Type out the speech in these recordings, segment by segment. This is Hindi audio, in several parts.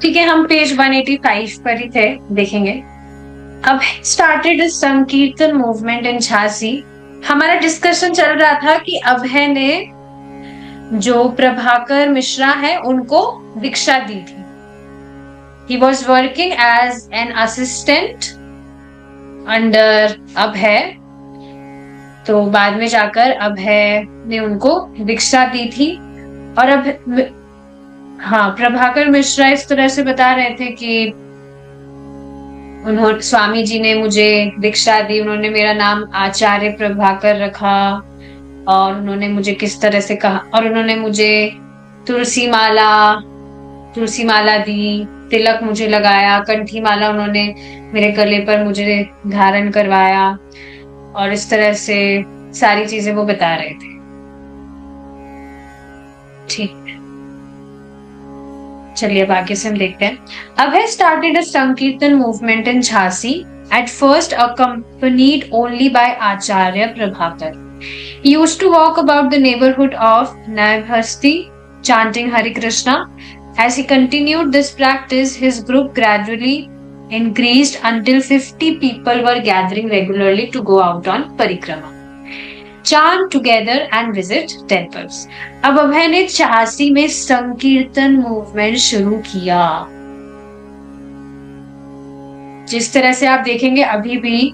ठीक है, हम पेज 185 पर ही थे, देखेंगे। अब स्टार्टेड संकीर्तन मूवमेंट इन झांसी। हमारा डिस्कशन चल रहा था कि अभय ने जो प्रभाकर मिश्रा है उनको दीक्षा दी थी। He was working as an assistant under Abhay. तो बाद में जाकर अभय ने उनको दीक्षा दी थी। और अब हाँ, प्रभाकर मिश्रा इस तरह से बता रहे थे कि उन्होंने, स्वामी जी ने मुझे दीक्षा दी, उन्होंने मेरा नाम आचार्य प्रभाकर रखा, और उन्होंने मुझे किस तरह से कहा, और उन्होंने मुझे तुलसी माला तुलसी माला दी, तिलक मुझे लगाया, कंठी माला उन्होंने मेरे गले पर मुझे धारण करवाया, और इस तरह से सारी चीजें वो बता रहे थे। ठीक, चलिए अब आगे से हम देखते हैं। अभय started a संकीर्तन movement in Jhansi, at first accompanied only by Acharya Prabhakar. He used to walk about the neighborhood of Naivhasti, chanting Hare Krishna. As he continued this practice, his group gradually increased until 50 people were gathering regularly to go out on parikrama, chant together and visit temples. अब अभय ने झांसी में संकीर्तन मूवमेंट शुरू किया। जिस तरह से आप देखेंगे अभी भी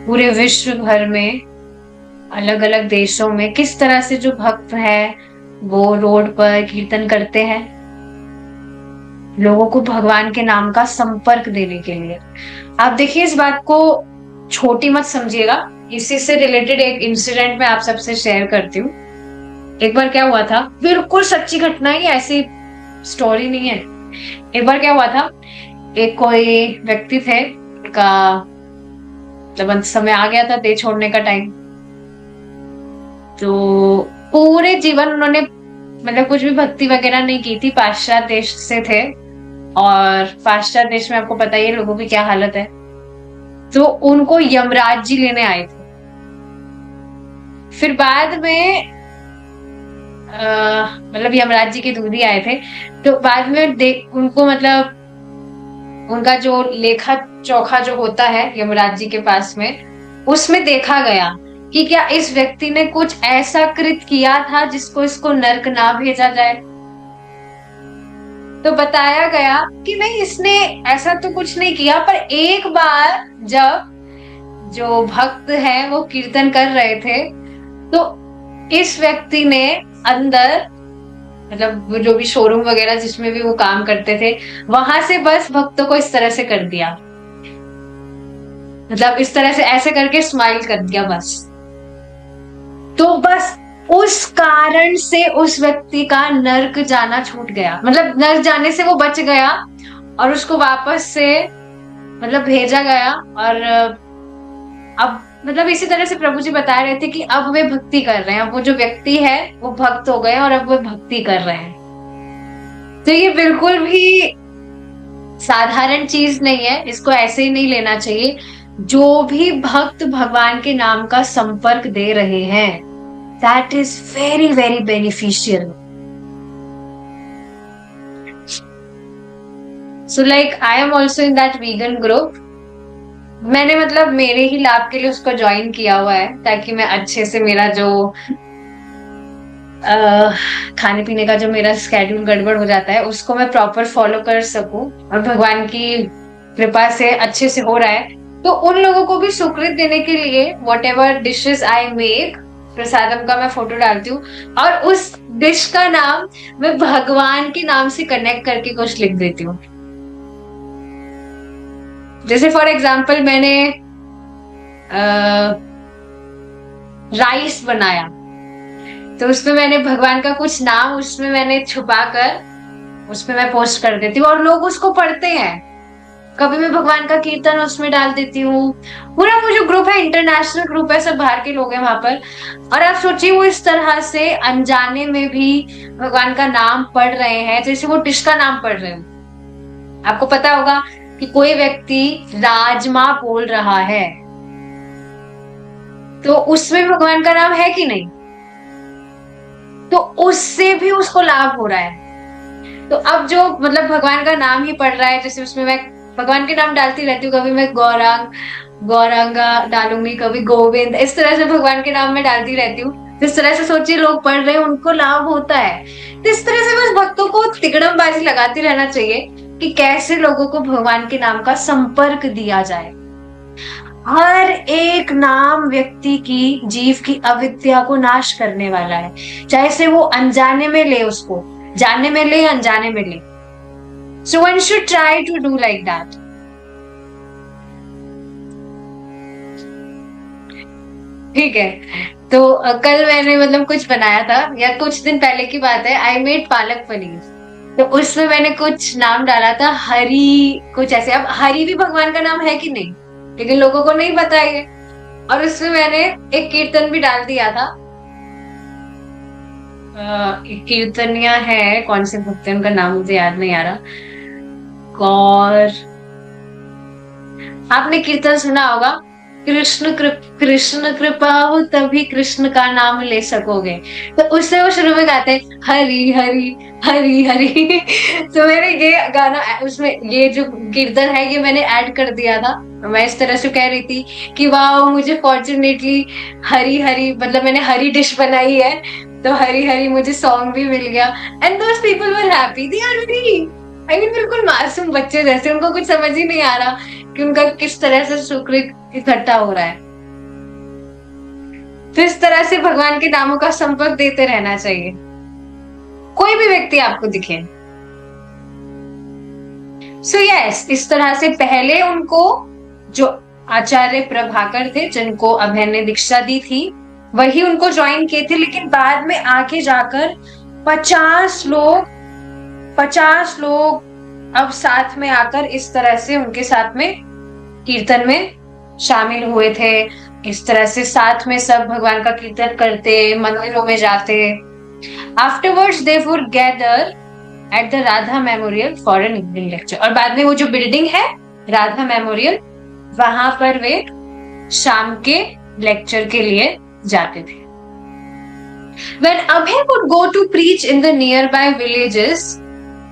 पूरे विश्व भर में, अलग अलग देशों में किस तरह से जो भक्त है वो रोड पर कीर्तन करते हैं, लोगों को भगवान के नाम का संपर्क देने के लिए। आप देखिए, इस बात को छोटी मत समझिएगा। इसी से रिलेटेड एक इंसिडेंट मैं आप सबसे शेयर करती हूँ। एक बार क्या हुआ था, बिल्कुल सच्ची घटना ही, ऐसी स्टोरी नहीं है। एक बार क्या हुआ था, एक कोई व्यक्ति थे, उनका जब समय आ गया था दे छोड़ने का टाइम, तो पूरे जीवन उन्होंने मतलब कुछ भी भक्ति वगैरह नहीं की थी। पाश्चात्य देश से थे, और पाश्चात्य देश में आपको पता ही है लोगों की क्या हालत है। तो उनको यमराज जी लेने आए थे। फिर बाद में मतलब यमराज जी के दूधी आए थे। तो बाद में उनको मतलब उनका जो लेखा चोखा जो होता है यमराज जी के पास में, उसमें देखा गया कि क्या इस व्यक्ति ने कुछ ऐसा कृत किया था जिसको इसको नर्क ना भेजा जाए। तो बताया गया कि नहीं, इसने ऐसा तो कुछ नहीं किया, पर एक बार जब जो भक्त हैं वो कीर्तन कर रहे थे, तो इस व्यक्ति ने अंदर मतलब जो भी शोरूम वगैरह जिसमें भी वो काम करते थे, वहां से बस भक्तों को इस तरह से कर दिया, मतलब इस तरह से ऐसे करके स्माइल कर दिया बस। तो बस उस कारण से उस व्यक्ति का नर्क जाना छूट गया, मतलब नर्क जाने से वो बच गया, और उसको वापस से मतलब भेजा गया। और अब मतलब इसी तरह से प्रभु जी बता रहे थे कि अब वे भक्ति कर रहे हैं, अब वो जो व्यक्ति है वो भक्त हो गए और अब वे भक्ति कर रहे हैं। तो ये बिल्कुल भी साधारण चीज नहीं है, इसको ऐसे ही नहीं लेना चाहिए। जो भी भक्त भगवान के नाम का संपर्क दे रहे हैं, that is very very beneficial. So like I am also in that vegan group. मैंने मतलब मेरे ही लाभ के लिए उसको ज्वाइन किया हुआ है, ताकि मैं अच्छे से मेरा जो खाने पीने का जो मेरा स्केड्यूल गड़बड़ हो जाता है उसको मैं प्रॉपर फॉलो कर सकूं, और भगवान की कृपा से अच्छे से हो रहा है। तो उन लोगों को भी सुकृत देने के लिए whatever dishes I make, प्रसादम का मैं फोटो डालती हूँ, और उस डिश का नाम मैं भगवान के नाम से कनेक्ट करके कुछ लिख देती हूँ। जैसे फॉर एग्जाम्पल मैंने राइस बनाया, तो उसमें मैंने भगवान का कुछ नाम उसमें मैंने छुपा कर उसमें मैं पोस्ट कर देती हूँ, और लोग उसको पढ़ते हैं। कभी मैं भगवान का कीर्तन उसमें डाल देती हूँ। पूरा वो जो ग्रुप है इंटरनेशनल ग्रुप है, सब बाहर के लोग हैं वहां पर। और आप सोचिए वो इस तरह से अनजाने में भी भगवान का नाम पढ़ रहे हैं, जैसे वो डिश का नाम पढ़ रहे हैं। आपको पता होगा कि कोई व्यक्ति राजमा बोल रहा है, तो उसमें भगवान का नाम है कि नहीं, तो उससे भी उसको लाभ हो रहा है। तो अब जो मतलब भगवान का नाम ही पड़ रहा है, जैसे उसमें मैं भगवान के नाम डालती रहती हूँ, कभी मैं गौरांग गौरांगा डालूंगी, कभी गोविंद, इस तरह से भगवान के नाम में डालती रहती हूँ। जिस तरह से सोचिए लोग पढ़ रहे हैं उनको लाभ होता है। तो इस तरह से बस भक्तों को तिकड़मबाजी लगाती रहना चाहिए कि कैसे लोगों को भगवान के नाम का संपर्क दिया जाए। हर एक नाम व्यक्ति की जीव की अविद्या को नाश करने वाला है, चाहे से वो अनजाने में ले, उसको जानने में ले, अनजाने में ले। So one should try to do like that. ठीक है। तो कल मैंने मतलब कुछ बनाया था, या कुछ दिन पहले की बात है, आई मेड पालक पनीर। तो उसमें मैंने कुछ नाम डाला था, हरि कुछ ऐसे। अब हरि भी भगवान का नाम है कि नहीं, लेकिन लोगों को नहीं पता है। और उसमें मैंने एक कीर्तन भी डाल दिया था। एक कीर्तनिया है, कौन से भक्त हैं उनका नाम मुझे याद नहीं आ रहा। और आपने कीर्तन सुना होगा, कृष्ण कृपा हो तभी कृष्ण का नाम ले सकोगे। तो उससे वो शुरू में गाते हैं हरि हरि हरि हरि। तो मैंने ये गाना उसमें, ये जो कीर्तन है ये मैंने ऐड कर दिया था। मैं इस तरह से कह रही थी कि वाह मुझे फॉर्चुनेटली हरी हरी, मतलब मैंने हरी डिश बनाई है, तो हरी हरी मुझे सॉन्ग भी मिल गया। And those people were happy, they are very, I mean बिल्कुल मासूम बच्चे जैसे, उनको कुछ समझ ही नहीं आ रहा कि उनका किस तरह से शुक्र इकट्ठा हो रहा है। तो इस तरह से भगवान के नामों का संपर्क देते रहना चाहिए, कोई भी व्यक्ति आपको दिखे। सो यस, इस तरह से पहले उनको जो आचार्य प्रभाकर थे, जिनको अभय ने दीक्षा दी थी, वही उनको ज्वाइन किए थे। लेकिन बाद में आगे जाकर 50 लोग अब साथ में आकर इस तरह से उनके साथ में कीर्तन में शामिल हुए थे। इस तरह से साथ में सब भगवान का कीर्तन करते, मंदिरों में जाते। Afterwards they would gather at the Radha memorial for an evening lecture. और बाद में वो जो बिल्डिंग है राधा मेमोरियल, वहां पर वे शाम के लेक्चर के लिए जाते थे। When Abhay would go to preach in the nearby villages,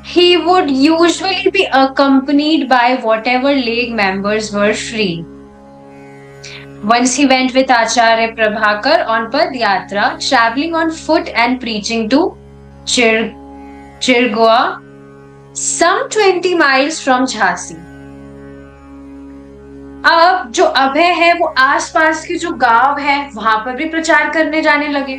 he would usually be accompanied by whatever league members were free. Once he went with Acharya Prabhakar on Padyatra, traveling on foot and preaching to Chirgoa, some 20 miles from Jhansi. अब जो अभय है वो आसपास के जो गांव है वहां पर भी प्रचार करने जाने लगे।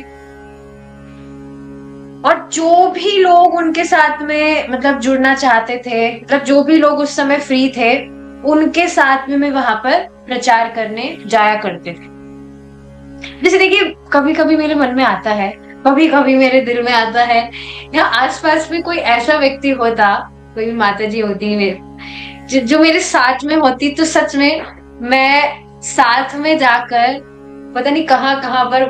और जो भी लोग उनके साथ में मतलब जुड़ना चाहते थे, मतलब जो भी लोग उस समय फ्री थे, उनके साथ में वहां पर प्रचार करने जाया करते थे। जैसे देखिए, कभी कभी मेरे मन में आता है, कभी कभी मेरे दिल में आता है, या आसपास में कोई ऐसा व्यक्ति होता, कोई माता जी होती मेरे, जो मेरे साथ में होती, तो सच में मैं साथ में जाकर पता नहीं कहाँ कहाँ पर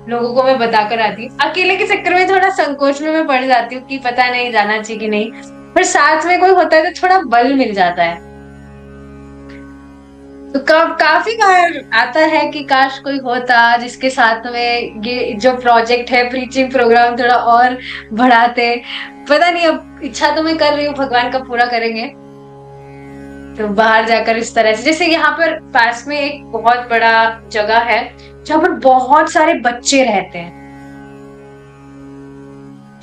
लोगों को मैं बताकर आती हूँ। अकेले के चक्कर में थोड़ा संकोच में मैं पड़ जाती हूँ कि पता नहीं जाना चाहिए कि नहीं, पर साथ में कोई होता है तो थोड़ा बल मिल जाता है। तो काफी बार आता है कि काश कोई होता जिसके साथ में ये जो प्रोजेक्ट है, प्रीचिंग प्रोग्राम, थोड़ा और बढ़ाते। पता नहीं, अब इच्छा तो मैं कर रही हूँ, भगवान का पूरा करेंगे। तो बाहर जाकर इस तरह से, जैसे यहाँ पर पास में एक बहुत बड़ा जगह है जहाँ पर बहुत सारे बच्चे रहते हैं,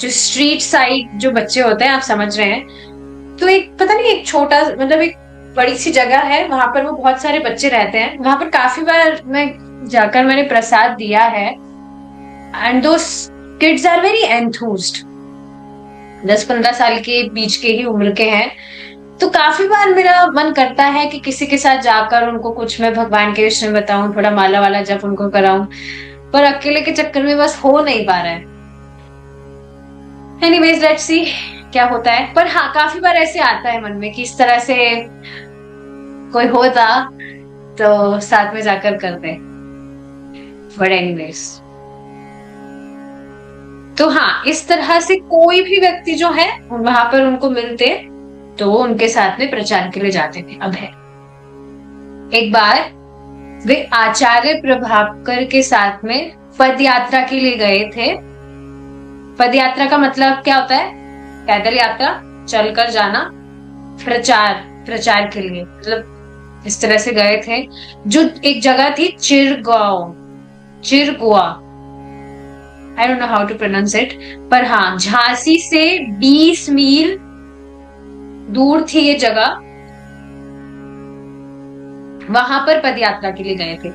जो स्ट्रीट साइड जो बच्चे होते हैं, आप समझ रहे हैं। तो एक पता नहीं, एक छोटा मतलब एक बड़ी सी जगह है, वहां पर वो बहुत सारे बच्चे रहते हैं। वहां पर काफी बार मैं जाकर मैंने प्रसाद दिया है। And those kids are very enthused, 10-15 साल के बीच के ही उम्र के हैं। तो काफी बार मेरा मन करता है कि किसी के साथ जाकर उनको कुछ मैं भगवान के विषय में बताऊं, थोड़ा माला वाला जप उनको कराऊं, पर अकेले के चक्कर में बस हो नहीं पा रहा है। एनीवेज लेट्स सी क्या होता है। पर हाँ, काफी बार ऐसे आता है मन में कि इस तरह से कोई होता तो साथ में जाकर करते। बट एनीवेज, तो हाँ, इस तरह से कोई भी व्यक्ति जो है वहां पर उनको मिलते तो वो उनके साथ में प्रचार के लिए जाते थे। अब है, एक बार वे आचार्य प्रभाकर के साथ में पद यात्रा के लिए गए थे। पद यात्रा का मतलब क्या होता है? पैदल यात्रा, चलकर जाना प्रचार के लिए, मतलब इस तरह से गए थे। जो एक जगह थी Chirgaon, I don't know how to pronounce it, पर हाँ झांसी से 20 मील दूर थी ये जगह, वहां पर पदयात्रा के लिए गए थे।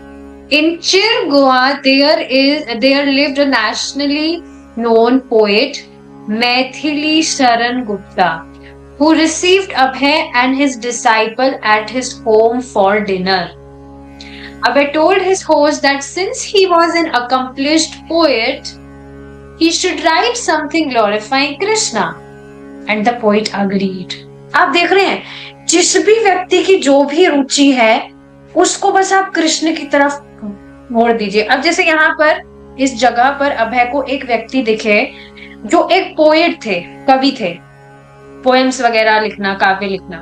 इन चिरगुआ there lived a nationally known poet, Maithili Sharan Gupta, who received Abhay and his disciple at his home for dinner. Abhay told his host that since he was an accomplished poet, he should write something glorifying Krishna. And the poet agreed. आप देख रहे हैं, जिस भी व्यक्ति की जो भी रुचि है उसको बस आप कृष्ण की तरफ मोड़ दीजिए। अब जैसे यहाँ पर इस जगह पर अभय को एक व्यक्ति दिखे जो एक पोएट थे, कवि थे, पोएम्स वगैरह लिखना, काव्य लिखना।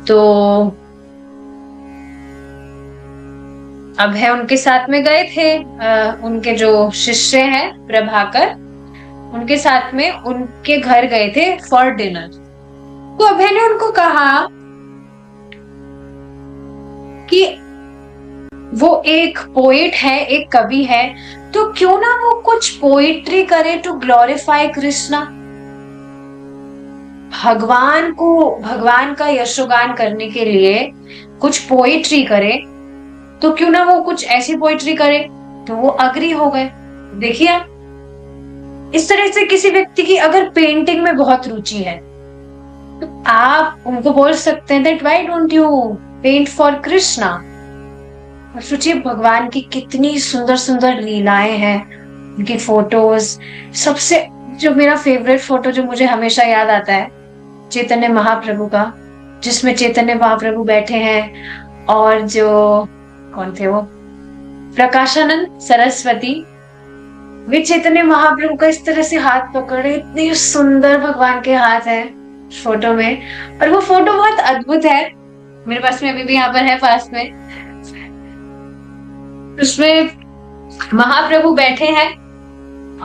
तो अभय उनके साथ में गए थे, उनके जो शिष्य हैं प्रभाकर, उनके साथ में उनके घर गए थे फॉर डिनर। तो अभय ने उनको कहा कि वो एक पोएट है, एक कवि है, तो क्यों ना वो कुछ पोएट्री करे टू ग्लोरीफाई कृष्णा, भगवान का यशोगान करने के लिए कुछ पोएट्री करे, तो क्यों ना वो कुछ ऐसी पोएट्री करे। तो वो अग्री हो गए। देखिए, इस तरह से किसी व्यक्ति की अगर पेंटिंग में बहुत रुचि है तो आप उनको बोल सकते हैं that why don't you paint for Krishna. और सोचिए भगवान की कितनी सुंदर सुंदर लीलाएं हैं, उनकी फोटोज। सबसे जो मेरा फेवरेट फोटो जो मुझे हमेशा याद आता है चैतन्य महाप्रभु का, जिसमें चैतन्य महाप्रभु बैठे हैं और जो कौन थे वो, प्रकाशानंद सरस्वती, वे चैतन्य महाप्रभु का इस तरह से हाथ पकड़े, इतनी सुंदर भगवान के हाथ है फोटो में। और वो फोटो बहुत अद्भुत है, मेरे पास में अभी भी यहाँ पर है पास में। उसमें महाप्रभु बैठे हैं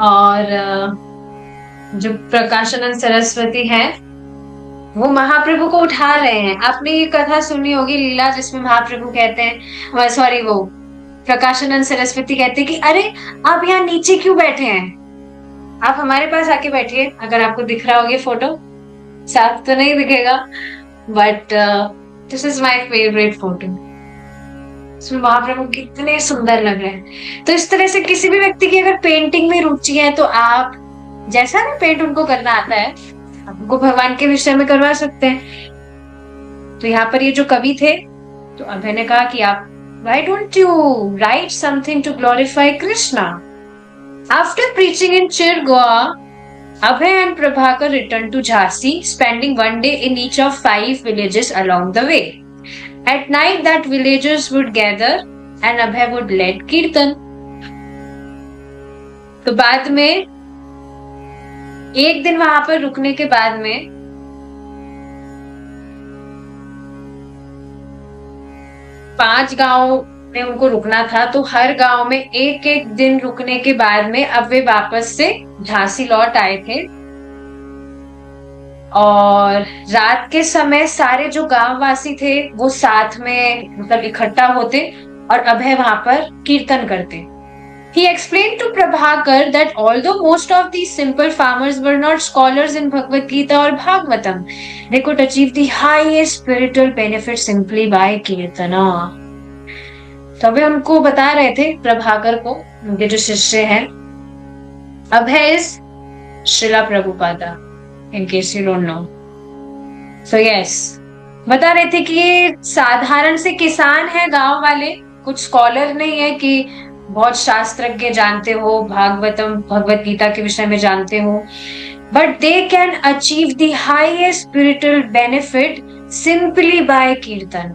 और जो प्रकाशानंद सरस्वती हैं वो महाप्रभु को उठा रहे हैं। आपने ये कथा सुनी होगी लीला, जिसमें महाप्रभु कहते हैं, सॉरी वो प्रकाशानंद सरस्वती कहते हैं कि अरे आप यहाँ नीचे क्यों बैठे हैं, आप हमारे पास आके बैठिए। अगर आपको दिख रहा होगा फोटो, साफ तो नहीं दिखेगा, but this is my favourite photo. इसमें महाप्रभु कितने सुंदर लग रहे हैं। तो इस तरह से किसी भी व्यक्ति की अगर पेंटिंग में रुचि है तो आप जैसा भी पेंट उनको करना आता है उनको भगवान के विषय में करवा सकते हैं। तो यहाँ पर ये जो कवि थे, तो अभय ने कहा कि आप why don't you write something to glorify Krishna? After preaching in Chirgua, Abhay and Prabhakar returned to Jhansi, spending one day in each of 5 villages along the way. At night, that villagers would gather and Abhay would lead Kirtan. तो बाद में एक दिन वहां पर रुकने के बाद में पांच गांव में उनको रुकना था, तो हर गांव में एक एक दिन रुकने के बाद में अब वे वापस से झांसी लौट आए थे। और रात के समय सारे जो गांववासी थे वो साथ में मतलब इकट्ठा होते और अभय वहां पर कीर्तन करते। He explained to Prabhakar that although most of these simple farmers were not scholars in Bhagavad Gita or Bhagavatam, they could achieve the highest spiritual benefit simply by Kirtana. तो वे उनको बता रहे थे, प्रभाकर को, उनके जो शिष्य हैं, Abhay is Srila Prabhupada, in case you don't know. So yes, बता रहे थे कि ये साधारण से किसान है गांव वाले, कुछ स्कॉलर नहीं है कि बहुत शास्त्रज्ञ जानते हो, भागवतम भगवत गीता के विषय में जानते हो, but they can achieve the highest spiritual benefit simply by kirtan.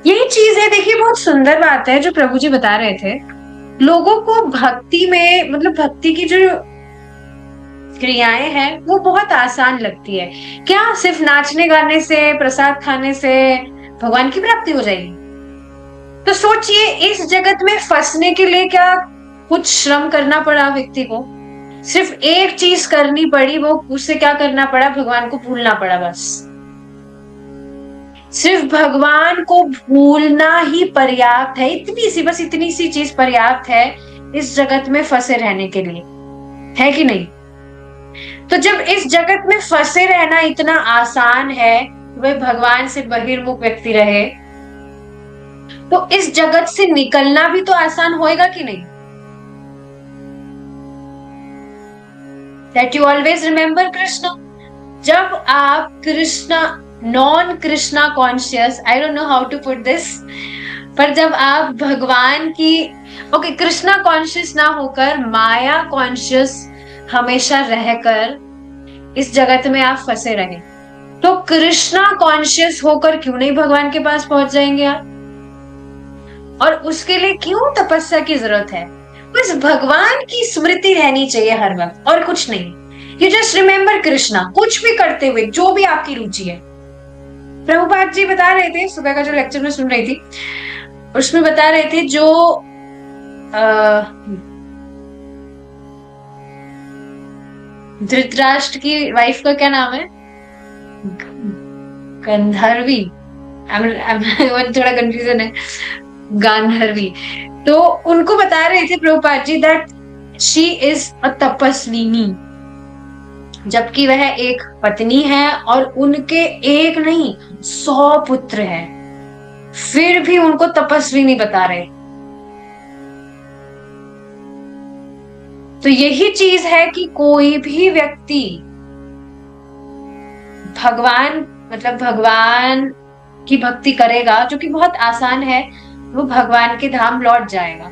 यही चीज है, देखिए बहुत सुंदर बात है जो प्रभु जी बता रहे थे। लोगों को भक्ति में, मतलब भक्ति की जो क्रियाएं हैं वो बहुत आसान लगती है। क्या सिर्फ नाचने गाने से, प्रसाद खाने से भगवान की प्राप्ति हो जाएगी? तो सोचिए, इस जगत में फंसने के लिए क्या कुछ श्रम करना पड़ा व्यक्ति को, सिर्फ एक चीज करनी पड़ी, वो उससे क्या करना पड़ा, भगवान को भूलना पड़ा। बस सिर्फ भगवान को भूलना ही पर्याप्त है, इतनी सी, बस इतनी सी चीज पर्याप्त है इस जगत में फंसे रहने के लिए, है कि नहीं? तो जब इस जगत में फंसे रहना इतना आसान है, वह भगवान से बहिर्मुख व्यक्ति रहे, तो इस जगत से निकलना भी तो आसान होएगा कि नहीं? That you always remember Krishna. जब आप Krishna, non Krishna conscious, I don't know how to put this, पर जब आप भगवान की, ओके, कृष्णा कॉन्शियस ना होकर माया कॉन्शियस हमेशा रहकर इस जगत में आप फंसे रहे, तो कृष्णा कॉन्शियस होकर क्यों नहीं भगवान के पास पहुंच जाएंगे आप? और उसके लिए क्यों तपस्या की जरूरत है? बस भगवान की स्मृति रहनी चाहिए हर वक्त, और कुछ नहीं। यू जस्ट रिमेम्बर कृष्णा, कुछ भी करते हुए, जो भी आपकी रुचि है। प्रभुपाद जी बता रहे थे, सुबह का जो लेक्चर में सुन रही थी, उसमें बता रहे थे, जो धृतराष्ट्र की वाइफ का क्या नाम है, गंधर्वी, थोड़ा कंफ्यूजन है, गांधर्वी। तो उनको बता रहे थे Prabhupada ji that she is a तपस्विनी, जबकि वह एक पत्नी है और उनके एक नहीं 100 पुत्र हैं, फिर भी उनको तपस्विनी बता रहे। तो यही चीज है कि कोई भी व्यक्ति भगवान, मतलब भगवान की भक्ति करेगा, जो कि बहुत आसान है, वो भगवान के धाम लौट जाएगा।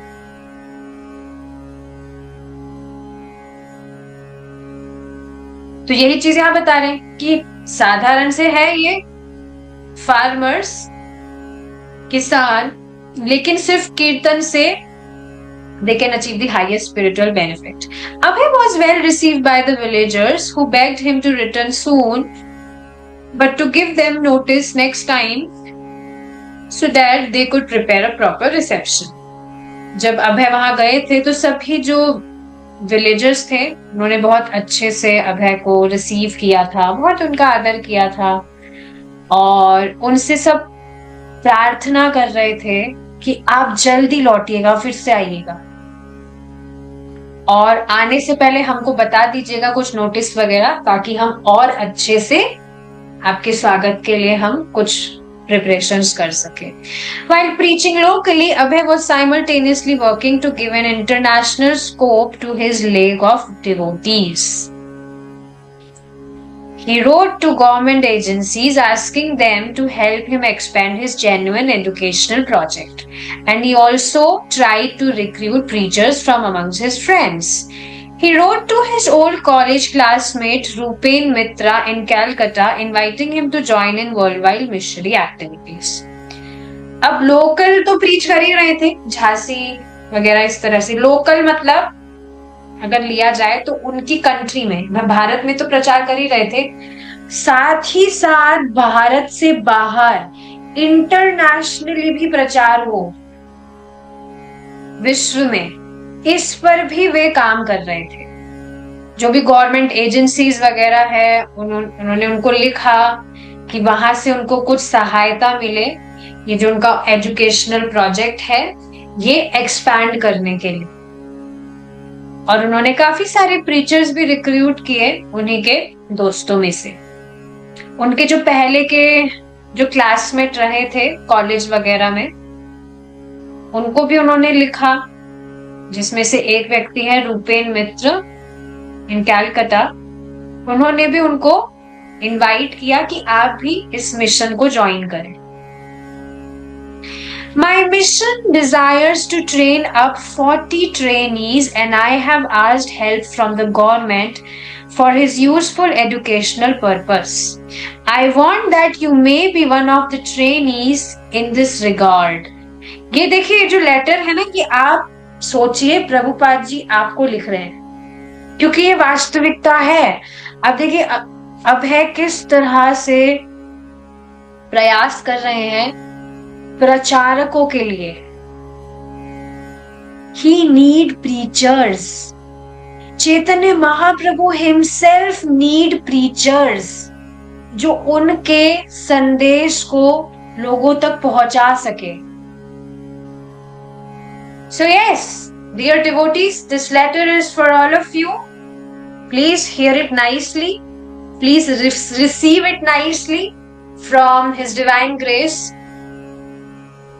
तो यही चीज यहां बता रहे हैं कि साधारण से है ये फार्मर्स, किसान, लेकिन सिर्फ कीर्तन से they can achieve the highest spiritual benefit. Abhay was well received by the villagers who begged him to return soon, but to give them notice next time so that they could prepare a proper reception. जब अभय वहां गए थे तो सभी जो विलेजर्स थे उन्होंने बहुत अच्छे से अभय को रिसीव किया था, बहुत उनका आदर किया था, और उनसे सब प्रार्थना कर रहे थे कि आप जल्दी लौटिएगा, फिर से आइएगा, और आने से पहले हमको बता दीजिएगा कुछ नोटिस वगैरह, ताकि हम और अच्छे से आपके स्वागत के लिए हम कुछ preparations कर सके। While preaching locally, Abhay was simultaneously working to give an international scope to his league of devotees. He wrote to government agencies asking them to help him expand his genuine educational project, and he also tried to recruit preachers from amongst his friends. He wrote to his old college classmate Rupen Mitra in Calcutta, inviting him to join in worldwide missionary activities. अब लोकल तो प्रीच कर ही रहे थे, झांसी वगैरह इस तरह से। लोकल मतलब अगर लिया जाए तो उनकी कंट्री में, भारत में तो प्रचार कर ही रहे थे, साथ ही साथ भारत से बाहर इंटरनेशनली भी प्रचार हो विश्व में, इस पर भी वे काम कर रहे थे। जो भी गवर्नमेंट एजेंसीज वगैरह है, उन्होंने उनको लिखा कि वहां से उनको कुछ सहायता मिले, ये जो उनका एजुकेशनल प्रोजेक्ट है ये एक्सपैंड करने के लिए। और उन्होंने काफी सारे प्रीचर्स भी रिक्रूट किए उन्हीं के दोस्तों में से। उनके जो पहले के जो क्लासमेट रहे थे कॉलेज वगैरह में, उनको भी उन्होंने लिखा, जिसमें से एक व्यक्ति है रूपेन मित्र इन कैलकाटा। उन्होंने भी उनको इनवाइट किया कि आप भी इस मिशन को ज्वाइन करें। My mission desires to train up 40 trainees, and I have asked help from the government for his useful educational purpose. I want that you may be one of the trainees in this regard. ये देखिए जो लेटर है ना, कि आप सोचिए प्रभुपाद जी आपको लिख रहे हैं, क्योंकि ये वास्तविकता है। अब देखिए अब है किस तरह से प्रयास कर रहे हैं प्रचारकों के लिए, He need preachers. Chaitanya Mahaprabhu himself need preachers जो उनके संदेश को लोगों तक पहुंचा सके. So yes, dear devotees, this letter is for all of you. Please hear it nicely. Please receive it nicely from His Divine Grace,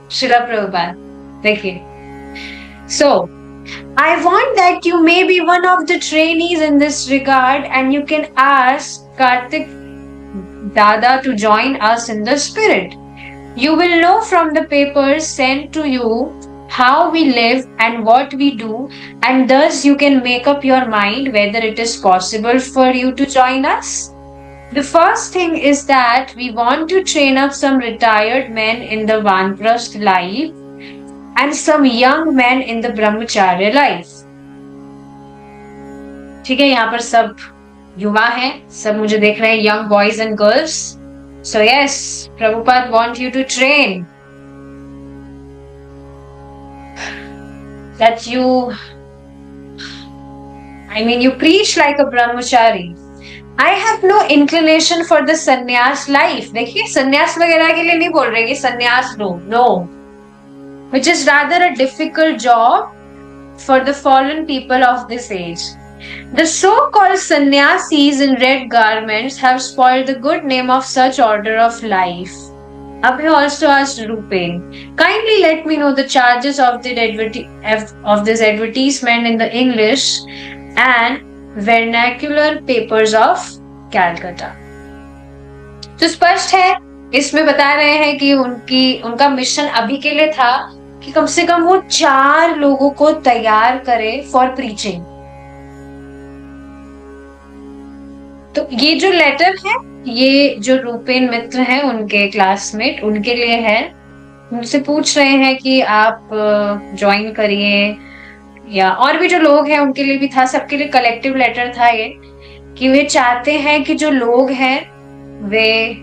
Srila Prabhupada. देखिए. So, I want that you may be one of the trainees in this regard and you can ask Kartik Dada to join us in the spirit. You will know from the papers sent to you how we live and what we do, and thus you can make up your mind whether it is possible for you to join us. The first thing is that we want to train up some retired men in the Vanprasth life and some young men in the Brahmacharya life. ठीक है, यहाँ पर सब युवा हैं, सब मुझे देख रहे हैं, young boys and girls. So yes, Prabhupada want you to train. That you preach like a brahmachari. I have no inclination for the sannyas life. देखिए, संन्यास वगैरह के लिए नहीं बोल रहे कि संन्यास लो, no. Which is rather a difficult job for the fallen people of this age. The so-called sannyasis in red garments have spoiled the good name of such order of life. Abhay also asked Rupen, kindly let me know the charges of this advertisement in the English and vernacular papers of Calcutta. तो स्पष्ट है, इसमें बता रहे हैं कि उनका मिशन अभी के लिए था कि कम से कम वो 4 लोगों को तैयार करे फॉर प्रीचिंग. तो ये जो लेटर है, ये जो रूपेन मित्र हैं उनके क्लासमेट, उनके लिए है. उनसे पूछ रहे हैं कि आप ज्वाइन करिए, या और भी जो लोग हैं उनके लिए भी था, सबके लिए कलेक्टिव लेटर था ये, कि वे चाहते हैं कि जो लोग हैं वे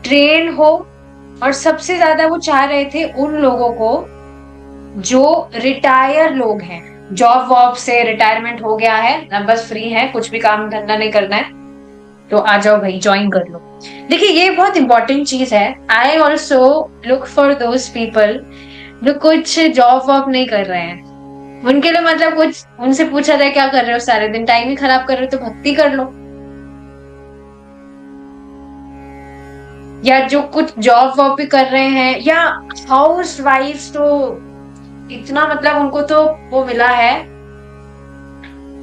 ट्रेन हो, और सबसे ज्यादा वो चाह रहे थे उन लोगों को जो रिटायर लोग हैं, जॉब वॉब से रिटायरमेंट हो गया है, अब बस फ्री है, कुछ भी काम धंधा नहीं करना है, तो आ जाओ भाई, ज्वाइन कर लो. देखिए, ये बहुत इंपॉर्टेंट चीज है. I also look for those people जो कुछ जॉब वॉब नहीं कर रहे हैं. उनके लिए मतलब कुछ उनसे पूछा जाए क्या कर रहे हो सारे दिन, टाइम ही खराब कर रहे हो तो भक्ति कर लो. या जो कुछ जॉब वॉब भी कर रहे हैं, या हाउस वाइफ, तो इतना मतलब उनको तो वो मिला है,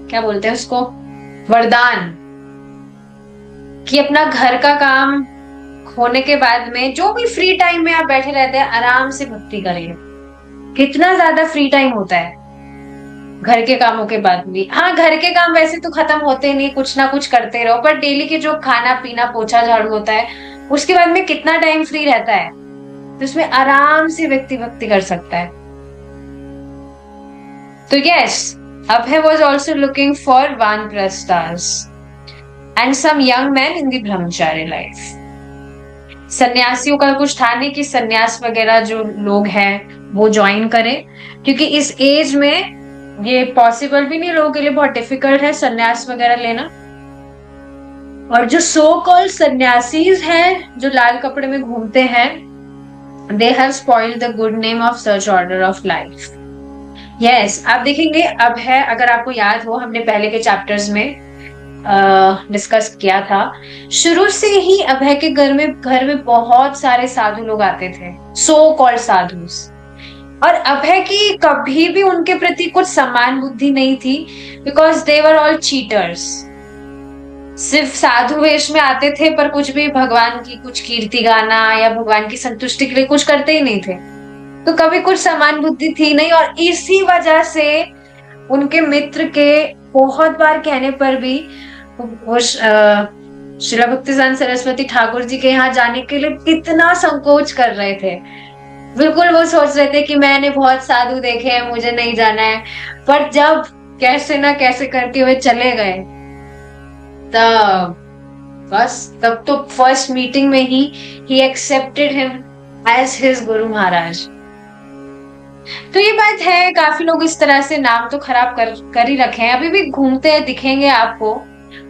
क्या बोलते हैं उसको, वरदान, कि अपना घर का काम होने के बाद में जो भी फ्री टाइम में आप बैठे रहते हैं आराम से भक्ति करेंगे. कितना ज्यादा फ्री टाइम होता है घर के कामों के बाद भी. हाँ, घर के काम वैसे तो खत्म होते नहीं, कुछ ना कुछ करते रहो, पर डेली के जो खाना पीना पोछा झाड़ू होता है, उसके बाद में कितना टाइम फ्री रहता है, तो उसमें आराम से व्यक्ति भक्ति कर सकता है. तो yes, Abhay was also looking for Vanprasthas and some young men in the Brahmacharya life. सन्यासियों का कुछ था नहीं कि सन्यास वगैरह जो लोग हैं वो ज्वाइन करें, क्योंकि इस एज में ये पॉसिबल भी नहीं, लोगों के लिए बहुत डिफिकल्ट है सन्यास वगैरह लेना. और जो सो कॉल्ड सन्यासीज हैं जो लाल कपड़े में घूमते हैं, they have spoiled the good name of such order of life. Yes, आप देखेंगे अब है, अगर आपको याद हो, हमने पहले के चैप्टर्स में डिस्कस किया था, शुरू से ही अभय के घर में बहुत सारे साधु लोग आते थे, सो कॉल्ड साधुस, और अभय की कभी भी उनके प्रति कुछ सम्मान बुद्धि नहीं थी, because they were all cheaters. सिर्फ साधु वेश में आते थे, पर कुछ भी भगवान की कुछ कीर्ति गाना या भगवान की संतुष्टि के लिए कुछ करते ही नहीं थे, तो कभी कुछ समान बुद्धि थी नहीं. और इसी वजह से उनके मित्र के बहुत बार कहने पर भी वो श्रील भक्तिसिद्धांत सरस्वती ठाकुर जी के यहाँ जाने के लिए कितना संकोच कर रहे थे. बिल्कुल वो सोच रहे थे कि मैंने बहुत साधु देखे हैं, मुझे नहीं जाना है. पर जब कैसे ना कैसे करके वे चले गए, तब तो फर्स्ट मीटिंग में ही accepted him as his guru Maharaj. तो ये बात है, काफी लोग इस तरह से नाम तो खराब कर ही रखे हैं, अभी भी घूमते हैं, दिखेंगे आपको।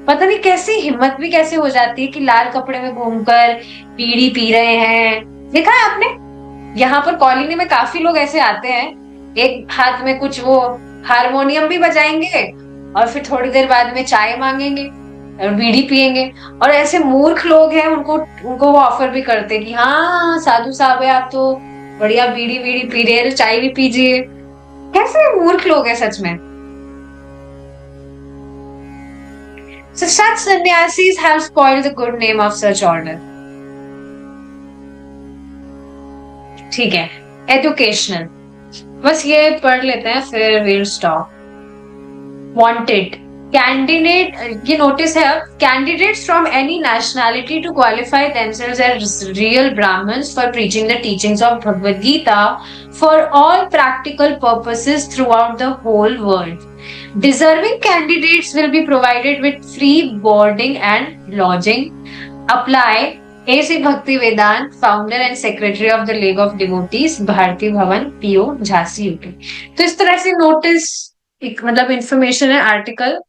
पता नहीं कैसी हिम्मत भी कैसे हो जाती है कि लाल कपड़े में घूमकर बीड़ी पी रहे हैं। देखा है आपने? यहाँ पर कॉलोनी में काफी लोग ऐसे आते हैं, एक हाथ में कुछ वो हारमोनियम भी बजाएंगे और फिर थोड़ी देर बाद में चाय मांगेंगे और बीड़ी पियेंगे। और ऐसे मूर्ख लोग हैं, उनको उनको वो ऑफर भी करते हैं कि हाँ साधु साहब है आप तो, बढ़िया बीड़ी बीड़ी पी रहे हैं, तो चाय भी पीजिए। कैसे मूर्ख लोग हैं सच में। So such sannyasis have spoiled the good name of such order. ठीक है, एजुकेशनल, बस ये पढ़ लेते हैं फिर we'll stop. Wanted candidate, ये notice है अब, candidates from any nationality to qualify themselves as real Brahmins for preaching the teachings of Bhagavad Gita for all practical purposes throughout the whole world. Deserving candidates will be provided with free boarding and lodging. Apply A.C. Bhakti Vedant, founder and secretary of the League of Devotees, Bharati Bhavan, PO, Jhansi UP. तो इस तरह से नोटिस, एक मतलब इंफॉर्मेशन है, आर्टिकल,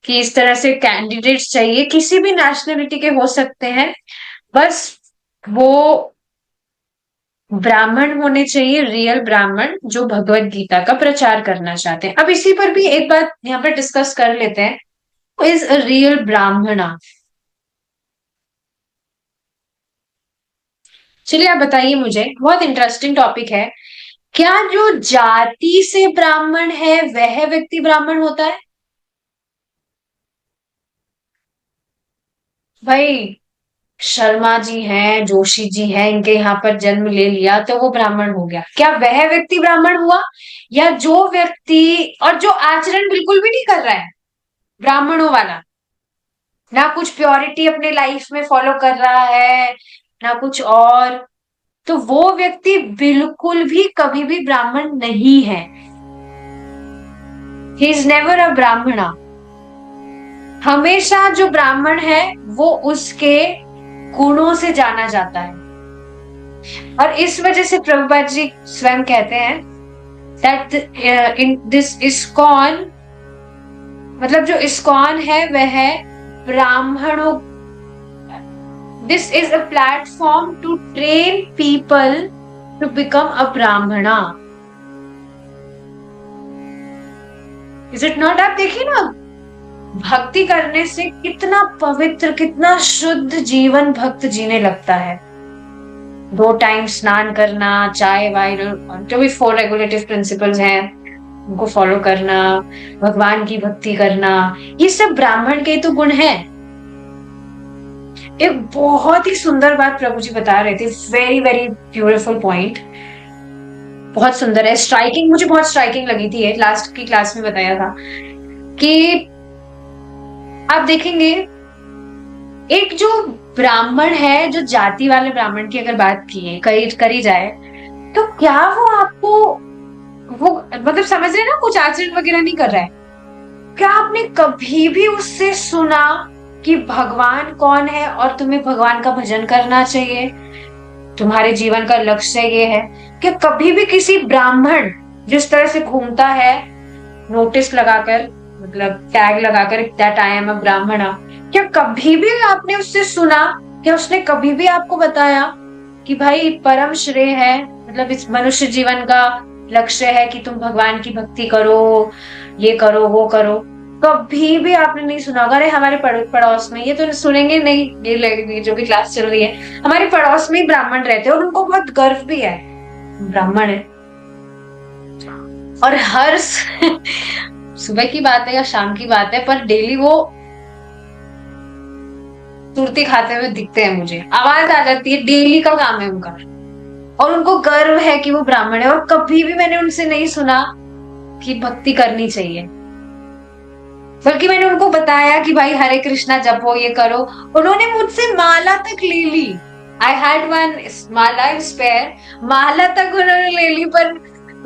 कि इस तरह से कैंडिडेट्स चाहिए, किसी भी नेशनलिटी के हो सकते हैं, बस वो ब्राह्मण होने चाहिए, रियल ब्राह्मण जो भगवत गीता का प्रचार करना चाहते हैं। अब इसी पर भी एक बात यहाँ पर डिस्कस कर लेते हैं, इज अ रियल ब्राह्मणा। चलिए आप बताइए मुझे, बहुत इंटरेस्टिंग टॉपिक है, क्या जो जाति से ब्राह्मण है वह व्यक्ति ब्राह्मण होता है? भाई शर्मा जी हैं, जोशी जी हैं, इनके यहाँ पर जन्म ले लिया तो वो ब्राह्मण हो गया, क्या वह व्यक्ति ब्राह्मण हुआ? या जो व्यक्ति और जो आचरण बिल्कुल भी नहीं कर रहा है ब्राह्मणों वाला, ना कुछ प्योरिटी अपने लाइफ में फॉलो कर रहा है, ना कुछ और, तो वो व्यक्ति बिल्कुल भी कभी भी ब्राह्मण नहीं है। ही इज नेवर अ ब्राह्मणा। हमेशा जो ब्राह्मण है वो उसके गुणों से जाना जाता है। और इस वजह से प्रभुपाद जी स्वयं कहते हैं दैट इन दिस इस्कॉन, मतलब जो इस्कॉन है वह ब्राह्मणों, this is a platform to train people to become a brahmana. Is it not? आप देखिए ना, भक्ति करने से कितना पवित्र, कितना शुद्ध जीवन भक्त जीने लगता है। 2 टाइम स्नान करना, चाय वाय, जो भी 4 रेगुलेटिव प्रिंसिपल्स हैं उनको फॉलो करना, भगवान की भक्ति करना, ये सब ब्राह्मण के तो गुण हैं। एक बहुत ही सुंदर बात प्रभु जी बता रहे थे, वेरी वेरी ब्यूटीफुल पॉइंट, बहुत सुंदर है, स्ट्राइकिंग, मुझे बहुत स्ट्राइकिंग लगी थी, लास्ट की क्लास में बताया था कि आप देखेंगे एक जो ब्राह्मण है, जो जाति वाले ब्राह्मण की अगर बात करी जाए, तो क्या वो आपको, वो मतलब समझ रहे ना, कुछ आचरण वगैरह नहीं कर रहा है, क्या आपने कभी भी उससे सुना कि भगवान कौन है और तुम्हें भगवान का भजन करना चाहिए, तुम्हारे जीवन का लक्ष्य ये है? क्या कभी भी किसी ब्राह्मण जिस तरह से घूमता है नोटिस लगाकर, मतलब टैग लगाकर दैट आई एम अ ब्राह्मणा, क्या कभी भी आपने उससे सुना, क्या उसने कभी भी आपको बताया कि भाई परम श्रेय है, मतलब इस मनुष्य जीवन का लक्ष्य है कि तुम भगवान की भक्ति करो, ये करो वो करो? कभी भी आपने नहीं सुना होगा। अरे हमारे पड़ोस में, ये तो सुनेंगे नहीं, ये जो भी क्लास चल रही है, हमारे पड़ोस में ही ब्राह्मण रहते हैं और उनको बहुत गर्व भी है, ब्राह्मण है। और हर सुबह की बात है या शाम की बात है, पर डेली वो सुरती खाते हुए दिखते हैं, मुझे आवाज आ जाती है, डेली का काम है उनका, और उनको गर्व है कि वो ब्राह्मण है। और कभी भी मैंने उनसे नहीं सुना कि भक्ति करनी चाहिए, बल्कि मैंने उनको बताया कि भाई हरे कृष्णा जपो, ये करो। उन्होंने मुझसे माला तक ले ली, I had one mala in spare, माला तक उन्होंने ले ली, पर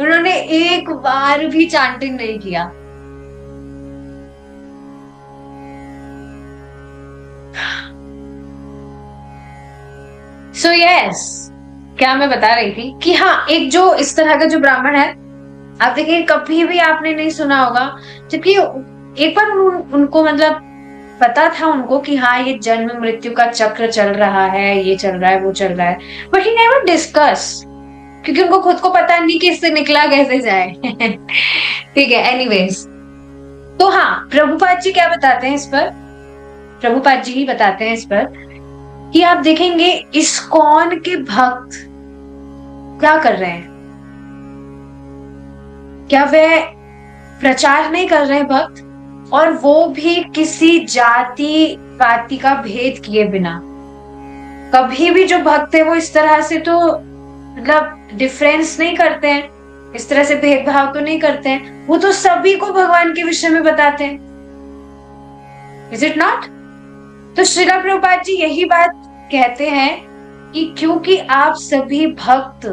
उन्होंने एक बार भी चांटिंग नहीं किया। So yes, क्या मैं बता रही थी कि हाँ, एक जो इस तरह का जो ब्राह्मण है, आप देखिए कभी भी आपने नहीं सुना होगा, जबकि एक बार उनको मतलब पता था उनको कि हाँ ये जन्म मृत्यु का चक्र चल रहा है, ये चल रहा है, वो चल रहा है, बट ही नेवर डिस्कस, क्योंकि उनको खुद को पता नहीं कि इससे निकला कैसे जाए। ठीक है, एनीवेज। तो हाँ, प्रभुपाद जी क्या बताते हैं इस पर, प्रभुपाद जी ही बताते हैं इस पर कि आप देखेंगे इस्कॉन के भक्त क्या कर रहे हैं, क्या वे प्रचार नहीं कर रहे हैं भक्त, और वो भी किसी जाति पाति का भेद किए बिना। कभी भी जो भक्त है वो इस तरह से तो मतलब डिफरेंस नहीं करते हैं, इस तरह से भेदभाव तो नहीं करते हैं, वो तो सभी को भगवान के विषय में बताते हैं। Is it not? तो श्रीला प्रभुपाद जी यही बात कहते हैं कि क्योंकि आप सभी भक्त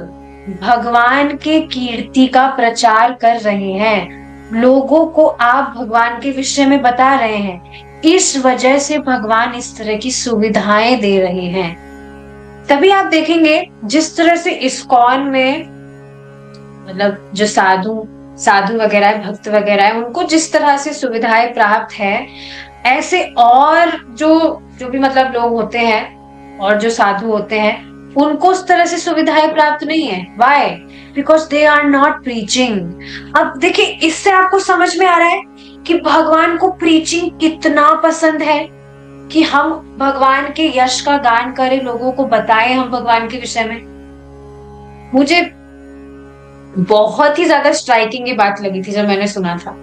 भगवान के कीर्ति का प्रचार कर रहे हैं, लोगों को आप भगवान के विषय में बता रहे हैं, इस वजह से भगवान इस तरह की सुविधाएं दे रहे हैं। तभी आप देखेंगे जिस तरह से इस्कॉन में मतलब जो साधु वगैरह है, भक्त वगैरह है, उनको जिस तरह से सुविधाएं प्राप्त है, ऐसे और जो भी मतलब लोग होते हैं और जो साधु होते हैं, उनको उस तरह से सुविधाएं प्राप्त नहीं है। Why? Because they are not preaching. अब देखिए, इससे आपको समझ में आ रहा है कि भगवान को प्रीचिंग कितना पसंद है, कि हम भगवान के यश का गान करें, लोगों को बताएं हम भगवान के विषय में। मुझे बहुत ही ज्यादा स्ट्राइकिंग ये बात लगी थी जब मैंने सुना था,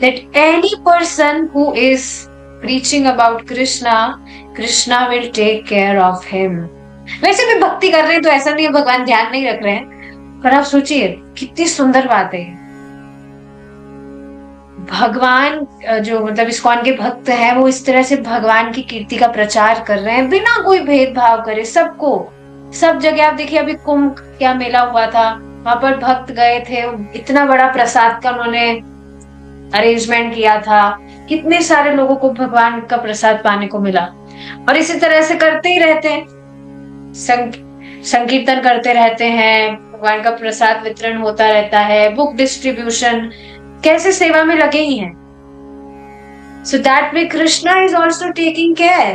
that any person who is preaching about Krishna will take care of him। वैसे भी भक्ति कर रहे हैं तो ऐसा नहीं है भगवान ध्यान नहीं रख रहे हैं, पर आप सोचिए कितनी सुंदर बात है। भगवान जो मतलब इस्कॉन के भक्त हैं, वो इस तरह से भगवान की कीर्ति का प्रचार कर रहे हैं बिना कोई भेदभाव करे, सबको, सब जगह। आप देखिए अभी कुंभ क्या मेला हुआ था, वहां पर भक्त गए थे, इतना बड़ा प्रसाद का उन्होंने अरेंजमेंट किया था, कितने सारे लोगों को भगवान का प्रसाद पाने को मिला। और इसी तरह से करते ही रहते हैं, संकीर्तन करते रहते हैं, भगवान का प्रसाद वितरण होता रहता है, बुक डिस्ट्रीब्यूशन, कैसे सेवा में लगे ही हैं। So that way Krishna is also taking care.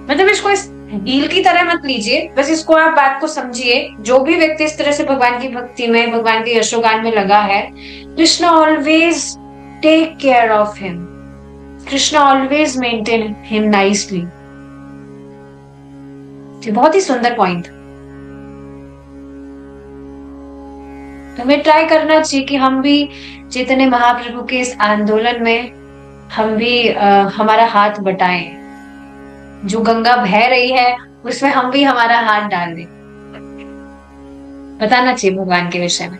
मतलब इसको इस डील की तरह मत लीजिए, बस इसको आप बात को समझिए। जो भी व्यक्ति इस तरह से भगवान की भक्ति में, भगवान के यशोगान में लगा है, Krishna always take care of him, Krishna always maintain him nicely. बहुत ही सुंदर पॉइंट। तो हमें ट्राई करना चाहिए कि हम भी चैतन्य महाप्रभु के इस आंदोलन में हम भी हमारा हाथ बटाएं, जो गंगा बह रही है उसमें हम भी हमारा हाथ डाल दें, बताना चाहिए भगवान के विषय में,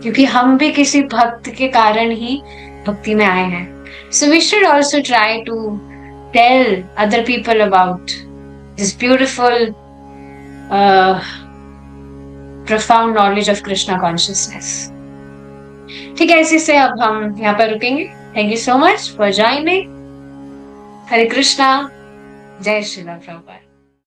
क्योंकि हम भी किसी भक्त के कारण ही भक्ति में आए हैं। So we should also try to tell other people about this beautiful profound knowledge of Krishna consciousness। ठीक है, इसी से अब हम यहाँ पर रुकेंगे। Thank you so much for joining. Hare Krishna, जय श्रीला प्रभुपाद।